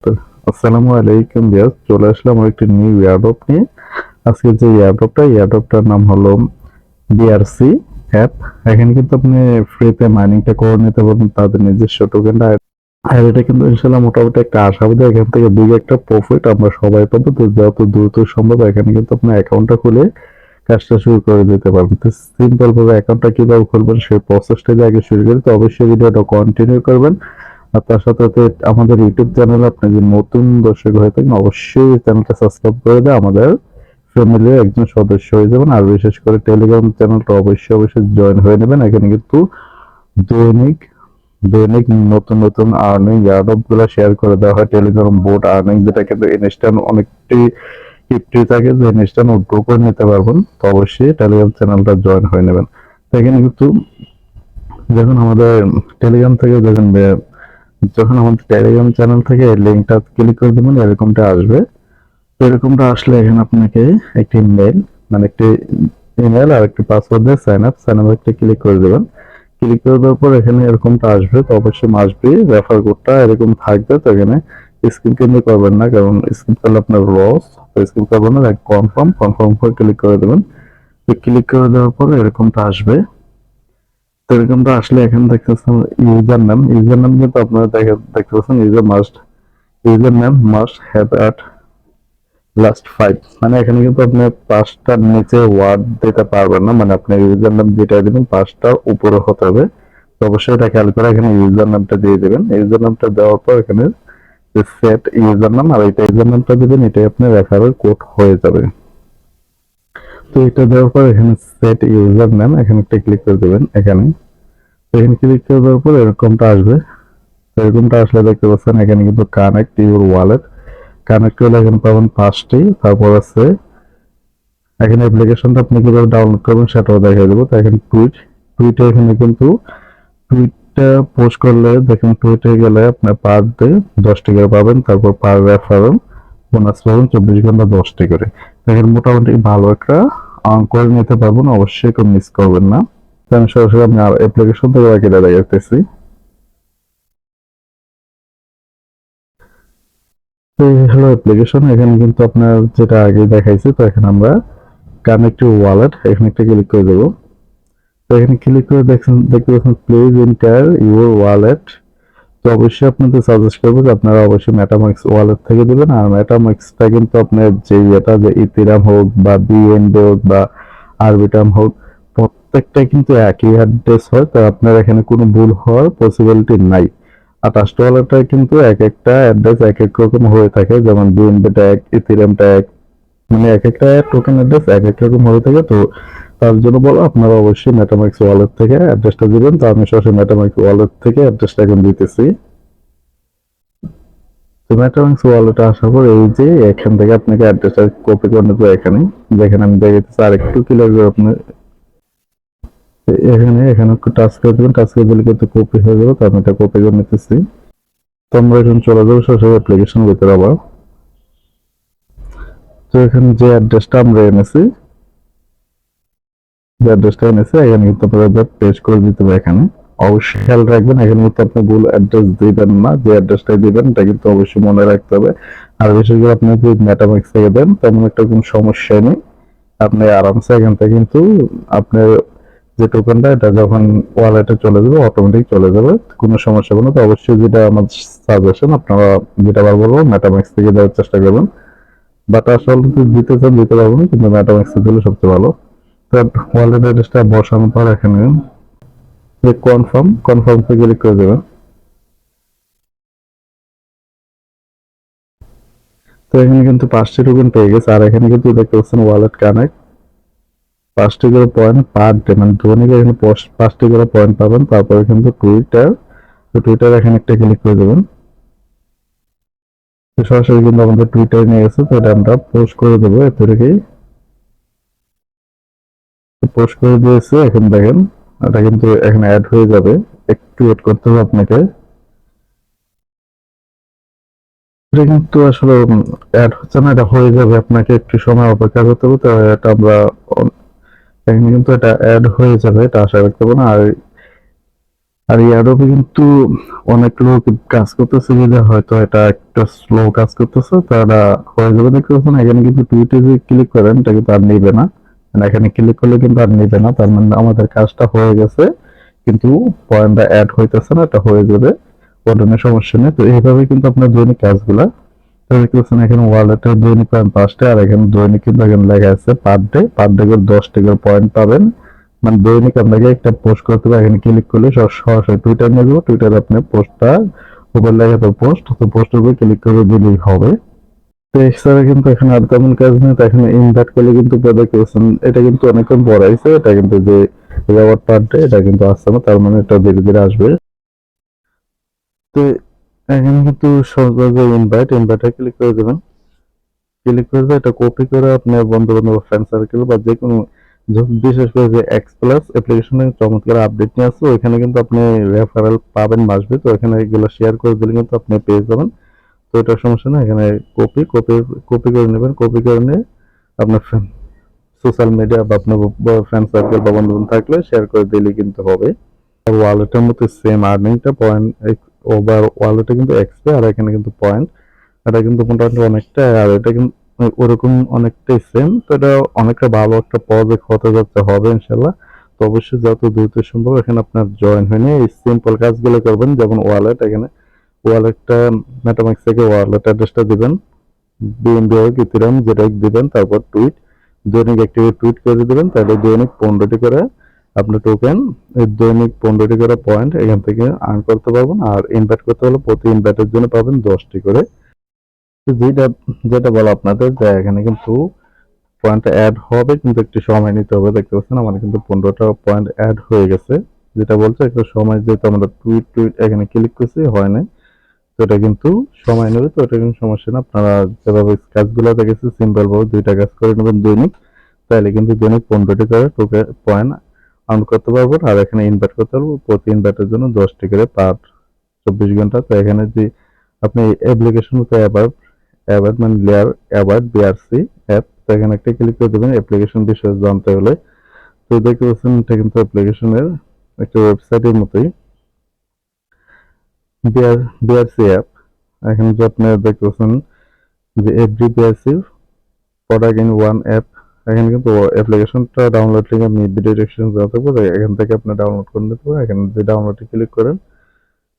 তো আসসালামু আলাইকুম ভিউয়ার্স, চলে আসলাম একটি নিউ এয়ারড্রপ নিয়ে। আজকে যে এয়ারড্রপটার নাম হলো বিআরসি অ্যাপ। এখানে কিন্তু আপনি ফ্রিতে মাইনিংটা করে নিতে পারবেন তাদের নিজস্ব টোকেনটা। আর এটা কিন্তু ইনশাল্লাহ মোটামুটি একটা আশাবাদী, এখান থেকে বিগ একটা প্রফিট আমরা সবাই পাবো। তো যত দ্রুত সম্ভব এখানে কিন্তু আপনার অ্যাকাউন্টটা খুলে কাজটা শুরু করে দিতে পারবেন। তো সিম্পল ভাবে অ্যাকাউন্টটা কিভাবে খুলবেন সেই প্রসেসটা দিয়ে আগে শুরু করি। তো অবশ্যই ভিডিওটা কন্টিনিউ করবেন। আর তার সাথে সাথে আমাদের ইউটিউব চ্যানেলে আপনি যদি নতুন দর্শক হয়ে থাকেন অবশ্যই চ্যানেলটা সাবস্ক্রাইব করে দিয়ে আমাদের ফ্যামিলির একজন সদস্য হয়ে যাবেন। আর বিশেষ করে টেলিগ্রাম চ্যানেলটা অবশ্যই জয়েন হয়ে নেবেন। এখানে কিন্তু দৈনিক দৈনিক নতুন নতুন আর্নিং এয়ারড্রপ গুলো শেয়ার করে দেওয়া হয়। টেলিগ্রাম বোট আর্নিং যেটা কিন্তু ইনস্ট্যান্ট অনেকটি ফিফটি থাকে, যে ইনস্ট্যান্ট উইথড্র করে নিতে পারবেন। তো অবশ্যই টেলিগ্রাম চ্যানেলটা জয়েন হয়ে নেবেন। তো এখানে কিন্তু যখন আমাদের টেলিগ্রাম থেকে যখন আমাদের টেলিগ্রাম চ্যানেল থেকে লিঙ্কটা ক্লিক করে দেবেন এরকমটা আসবে। তো এরকমটা আসলে এখানে আপনাকে একটি মেল, মানে একটি ইমেল আর একটি পাসওয়ার্ড দিয়ে সাইন আপ একটা ক্লিক করে দেবেন। ক্লিক করে দেওয়ার পর এখানে এরকমটা আসবে। তো অবশ্যই মাসবি রেফার কোডটা এরকম থাকবে। তো এখানে স্কিপ কিন্তু করবেন না, কারণ স্কিপ করলে আপনার লস। তো স্কিপ করবেন না, কনফার্ম করে ক্লিক করে দেবেন। তো ক্লিক করে দেওয়ার পর এরকমটা আসবে। তো এরকমটা আসলে এখানে দেখতেছেন ইউজার নাম কিন্তু আপনারা দেখতে পাচ্ছেন user name must have at last 5, মানে এখানে কিন্তু আপনি 5টার নিচে ওয়ার্ড দিতে পারবেন না। মানে আপনি ইউজার নাম যেটা দিবেন 5টার উপরে হতে হবে। তো অবশ্যই এটা খেয়াল করে এখানে ইউজার নামটা দিয়ে দেবেন। ইউজার নামটা দেওয়ার পর এখানে সেট ইউজার নাম, আর এটা ইউজার নামটা দিবেন, এটাই আপনার রেফারেল কোড হয়ে যাবে। তো এটা দেওয়ার পর এখানে সেট ইউজার নাম এখানে একটা ক্লিক করে দেবেন। এখানে ক্লিক করে দেওয়ার পর এরকমটা আসবে। এরকমটা আসলে দেখতে পাচ্ছেন এখানে কিন্তু কানেক্ট ইউর ওয়ালেট, কানেক্ট করলে এখানে পাবেন 5টি। তারপর আছে এখানে অ্যাপ্লিকেশনটা আপনি কিভাবে ডাউনলোড করবেন সেটাও দেখিয়ে দেবো। তো এখানে টুইটে এখানে কিন্তু টুইটটা পোস্ট করলে দেখেন, টুইটে গেলে আপনার পার ডে 10টি করে পাবেন। তারপর পার রেফারেল বোনাস পাবেন 24 ঘন্টা 10টি করে। দেখেন মোটামুটি ভালো একটা আর্ন করে নিতে পারবেন, অবশ্যই কেউ মিস করবেন না। তো আমি সরাসরি আমি অ্যাপ্লিকেশন থেকে বাকি দেখাইতেছি। তো এই হলো অ্যাপ্লিকেশন। এখানে কিন্তু আপনার যেটা আগে দেখাইছে, তো এখানে আমরা কানেক্ট টু ওয়ালেট এখানে একটা ক্লিক করে দেবো। তো এখানে ক্লিক করে দেখতে পাচ্ছেন প্লিজ এন্টার ইউর ওয়ালেট। তো অবশ্যই আপনাদের সাজেস্ট করবো যে আপনারা অবশ্যই মেটামাক্স ওয়ালেট থেকে দেবেন। আর মেটামাক্সটা কিন্তু আপনার যে ইথিরাম হোক বা বিএনবি হোক বা আরবিটাম হোক, প্রত্যেকটা কিন্তু একই অ্যাড্রেস হয়। তো আপনার এখানে কোনো ভুল হওয়ার পসিবিলিটি নাই। আর ট্রাস্ট ওয়ালেটটা কিন্তু এক একটা অ্যাড্রেস এক এক রকম হয়ে থাকে, যেমন বিএনবিটা এক, ইথিরামটা এক, মানে এক একটা টোকেন অ্যাড্রেস এক এক রকম হয়ে থাকে। তো তার জন্য বলো আপনারা অবশ্যই মেটামাক্স ওয়ালেট থেকে অ্যাড্রেসটা দিবেন। তো আমি সরাসরি মেটামাক্স ওয়ালেট থেকে অ্যাড্রেসটা এখন দিতেছি। তো মেটামাক্স ওয়ালেটে আসার পর এই যে এখান থেকে আপনাকে অ্যাড্রেসটা কপি করে নেবো। এখানে দেখেন আমি দেখাচ্ছি, আর একটু ক্লিয়ার করে আপনি এখানে একটু টাচ করে দেবেন। টাচ করে দিলে কিন্তু কপি হয়ে যাবে। তো আমি এটা কপি করে নিতেছি। তো আমরা এখন চলে যাবো সরাসরি অ্যাপ্লিকেশন ভিতরে আবার। তো এখানে যে অ্যাড্রেসটা আমরা এনেছি, এখানে কিন্তু আপনারা পেস্ট করে দিতে হবে। এখানে অবশ্যই খেয়াল রাখবেন, এখানে কিন্তু আপনি ভুল অ্যাড্রেস দিবেন না। যে অ্যাড্রেসটা দিবেন এটা কিন্তু অবশ্যই মনে রাখতে হবে। আর বিশেষ করে আপনি যদি মেটামাক্স থেকে দেন তেমন একটা কোনো সমস্যা নেই। আপনি আরামসে এখান থেকে কিন্তু আপনার যে টোকেনটা এটা যখন ওয়ালেটে চলে যাবে অটোমেটিক চলে যাবে, কোনো সমস্যা হবে না। তো অবশ্যই যেটা আমার সাজেশন, আপনারা যেটা আবার বলবো মেটামাক্স থেকে দেওয়ার চেষ্টা করবেন। বাট আসলে যদি দিতে চান দিতে পারবেন, কিন্তু মেটামাক্স দিলে সবচেয়ে ভালো। তো ওয়ালেট অ্যাড্রেসটা বসানোর পর এখানে যে কনফার্ম ক্লিক করে দেবেন। তো এখানে কিন্তু 5টি টোকেন পেয়ে গেছে। আর এখানে কিন্তু দেখতে পাচ্ছেন ওয়ালেট কানেক্ট 5টি করে পয়েন্ট পার ডে, মানে দৈনিক এখানে 5টি করে পয়েন্ট পাবেন। তারপরে কিন্তু টুইটার এখানে একটা ক্লিক করে দেবেন। তো সরাসরি কিন্তু আমাদের টুইটার নিয়ে গেছে। তো এটা আমরা পোস্ট করে দেবো। এর থেকেই পোস্ট করে দিয়েছে। এখন দেখেন এটা কিন্তু এখানে অ্যাড হয়ে যাবে, একটু ওয়েট করতে হবে আপনাকে। এটা কিন্তু আসলে অ্যাড হচ্ছে না, এটা হয়ে যাবে, আপনাকে একটু সময় অপেক্ষা করতে হবে। তো এটা আমরা এখানে কিন্তু এটা অ্যাড হয়ে যাবে, এটা আশা রাখতে পারবো না। আর আর এয়ারড্রপে কিন্তু অনেক লোক কাজ করতেছে, যদি হয়তো এটা একটা স্লো কাজ করতেছে, তারা হয়ে যাবে দেখতে পাচ্ছেন। এখানে কিন্তু টুইটে যে ক্লিক করেন এটা কিন্তু আর নিবে না, মানে এখানে ক্লিক করলে কিন্তু আর নিবে না, তার মানে আমাদের কাজটা হয়ে গেছে, কিন্তু পয়েন্টটা অ্যাড হইতেছে না, এটা হয়ে যাবে, ওটা নিয়ে সমস্যা নেই। তো এইভাবে কিন্তু আপনার দৈনিক কাজগুলা দেখতে পাচ্ছেন। এখানে ওয়ালেটের দৈনিক পাবেন 5টা, আর এখানে দৈনিক কিন্তু এখানে লেখা আছে পার ডে করে 10টা করে পয়েন্ট পাবেন। মানে দৈনিক আপনাকে একটা পোস্ট করতে হবে, এখানে ক্লিক করলে সরাসরি টুইটার নিয়ে যাবো, টুইটারে আপনি পোস্টটা উপর লেখা তো পোস্ট, তো পোস্টের উপরে ক্লিক করে দিলেই হবে। তো এছাড়া কিন্তু এখানে আর তেমন কাজ নেই। তো এখানে ইনভাইট করলে কিন্তু দেখতে পাচ্ছেন এটা কিন্তু অনেকক্ষণ পর আইছে, এটা কিন্তু যে রেওয়ার্ড পার ডে এটা কিন্তু আসছে না, তার মানে এটা ধীরে ধীরে আসবে। তো এখানে কিন্তু সহজে ইনভাইটে ক্লিক করে দেবেন, ক্লিক করে এটা কপি করে আপনার বন্ধু বান্ধব ফ্রেন্ড সার্কেল বা যে কোনো, বিশেষ করে যে এক্স প্লাস অ্যাপ্লিকেশনে চমৎকার আপডেট নিয়ে আসছে, ওইখানে কিন্তু আপনি রেফারেল পাবেন মাসবে, তো এখানে এগুলো শেয়ার করে দিলে কিন্তু আপনি পেয়ে যাবেন। তো এটা সমস্যা না, এখানে কপি কপি কপি করে নেবেন, কপি করে নিয়ে আপনার সোশ্যাল মিডিয়া বা আপনার ফ্রেন্ড সার্কেল বা বন্ধু বান্ধব থাকলে শেয়ার করে দিলে কিন্তু হবে। আর ওয়ালেটের মতো সেম আর্নিংটা পয়েন্ট ওভার ওয়ালেটে কিন্তু এক্সপি, আর এখানে কিন্তু পয়েন্ট, এটা কিন্তু মোটামুটি অনেকটা, আর এটা কিন্তু ওরকম অনেকটাই সেম। তো এটা অনেকটা ভালো একটা প্রজেক্ট হতে যাচ্ছে, হবে ইনশাল্লাহ। তো অবশ্যই যত দ্রুত সম্ভব এখানে আপনার জয়েন হয়ে নিয়ে এই সিম্পল কাজগুলো করবেন, যেমন ওয়ালেট, এখানে ওয়ালেটটা মেটামাক্স থেকে ওয়ালেট অ্যাড্রেসটা দিবেন, বিএনবি হোক ইথিরিয়াম যেটা দিবেন, তারপর টুইট, দৈনিক একটি টুইট করে দিবেন, তাহলে দৈনিক 15টি করে আপনার টোকেন, দৈনিক 15টি করে পয়েন্ট এখান থেকে আর্ন করতে পারবেন। আর ইনভাইট করতে হলে প্রতি ইনভাইটের জন্য পাবেন 10টি করে। তো যেটা যেটা বলো আপনাদের যে এখানে কিন্তু পয়েন্ট অ্যাড হবে, কিন্তু একটু সময় নিতে হবে। দেখতে পাচ্ছেন আমার কিন্তু 15টা পয়েন্ট অ্যাড হয়ে গেছে, যেটা বলছে একটু সময়, যেহেতু আমরা টুইট টুইট এখানে ক্লিক করছি হয় নাই, তো এটা কিন্তু সময় নেবে। তো এটা কিন্তু সমস্যা না, আপনারা যেভাবে কাজগুলো দেখেছি সিম্পল ভাবে 2টা কাজ করে নেবেন দৈনিক, তাহলে কিন্তু দৈনিক 15টি করে টোকেন পয়েন্ট আর্ন করতে পারবেন। আর এখানে ইনভাইট করতে পারবো প্রতি ইনভাইটের জন্য 10টি করে পার 24 ঘন্টা। তো এখানে যে আপনি অ্যাপ্লিকেশন মতো অ্যাবাউট মানে লেয়ার অ্যাবাউট বিআরসি অ্যাপ, তো এখানে একটা ক্লিক করে দেবেন অ্যাপ্লিকেশন বিষয়ে জানতে হলে। তো দেখতে পাচ্ছেন এটা কিন্তু অ্যাপ্লিকেশনের একটা ওয়েবসাইটের মতোই, বিআরসি অ্যাপ। এখানে যে আপনি দেখতে পাচ্ছেন যে every BRC product in one app, এখানে কিন্তু অ্যাপ্লিকেশনটা ডাউনলোড লিঙ্ক আমি ভিডিও ডেসক্রিপশন দেওয়া থাকবে, এখান থেকে আপনি ডাউনলোড করে নিতে পারেন। এখানে যে ডাউনলোডে ক্লিক করেন,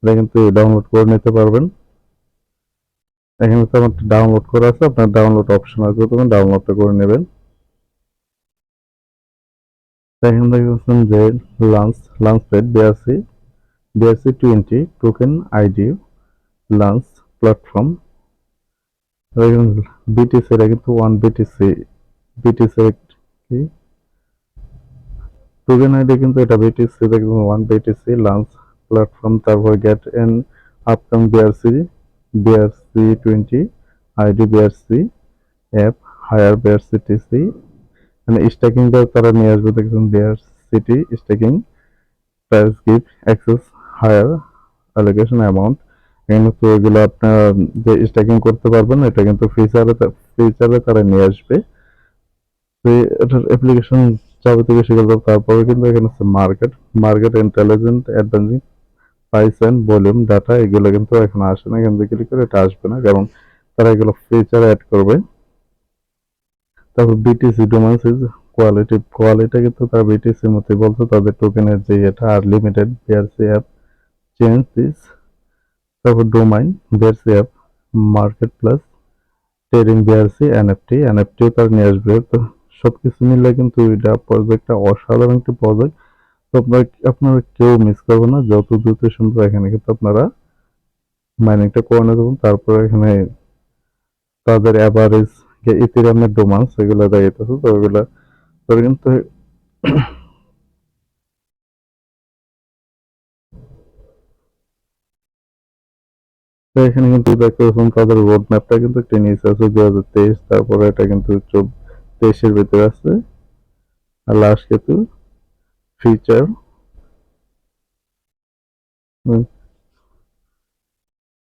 এটা কিন্তু ডাউনলোড করে নিতে পারবেন। এখানে তো আমার ডাউনলোড করা আছে, আপনার ডাউনলোড অপশন আছে, তখন ডাউনলোডটা করে নেবেন। এখান থেকে হচ্ছেন যে launchpad BRC 20 token ID launch platform, BTC, এটা কিন্তু 1 বিটিসি, বিটিসি কি টোকেন আইডি কিন্তু এটা বিটিসি, দেখুন 1 বিটিসি লাঞ্চ প্ল্যাটফর্ম। তারপর get an upcoming BRC 20 ID BRC app higher BRC TC, মানে স্টেকিংটা তারা নিয়ে আসবে, দেখুন বিআরসিটি staking price give access higher allocation amount. এখানে তো এগুলো আপনার যে স্টেকিং করতে পারবেন, এটা কিন্তু ফিচারে তারা নিয়ে আসবে। তো এটার অ্যাপ্লিকেশন যাবতীয় সেগুলো, তারপরে কিন্তু এখানে হচ্ছে market intelligent advancing price and volume data, এগুলো কিন্তু এখন আসে না, এখান থেকে ক্লিক করে এটা আসবে না, কারণ তারা এগুলো ফিচার অ্যাড করবে। তারপর বিটিসি ডোমেন্স ইজ কোয়ালিটি কিন্তু তারা বিটিসির মতোই বলছে, তাদের টোকেনের যে এটা আর limited BRC app change this. তারপর domain BRC app market plus trading BRC এনএফটিও তারা নিয়ে আসবে। তো সবকিছু মিলে কিন্তু এটা প্রজেক্টটা অসাধারণ একটি প্রজেক্ট। তো আপনারা কেউ মিস করবে না, যত দ্রুত সম্ভব এখানে কিন্তু আপনারা মাইনিংটা করে নিতে পারবেন। তারপরে এখানে তাদের অ্যাভারেজ যে ইথেরিয়ামের ডোমান্স এগুলো দেখাইতেছে, তো ওইগুলা তোর কিন্তু তো এখানে কিন্তু দেখতে পাচ্ছেন তাদের রোড ম্যাপটা কিন্তু একটা নিচে আছে 2023, তারপরে এটা কিন্তু 23-এর ভিতরে আছে। আর লাস্ট কিন্তু ফিচার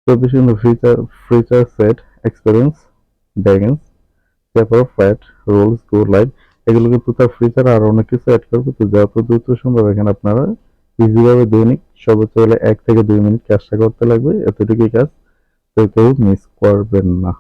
চব্বিশ কিন্তু ফিচার সেট এক্সপিরিয়েন্স ব্যাগেন্স, তারপর ফ্যাট রোলস গো লাইভ, এগুলো কিন্তু তার ফিচার আর অনেক কিছু অ্যাড করবে। তো যত দ্রুত সম্ভব এখানে আপনারা ইজিভাবে দৈনিক সর্বোচ্চ হলে 1 থেকে 2 মিনিট কাজটা করতে লাগবে, এতটুকুই কাজ। তো কেউ মিস করবেন না।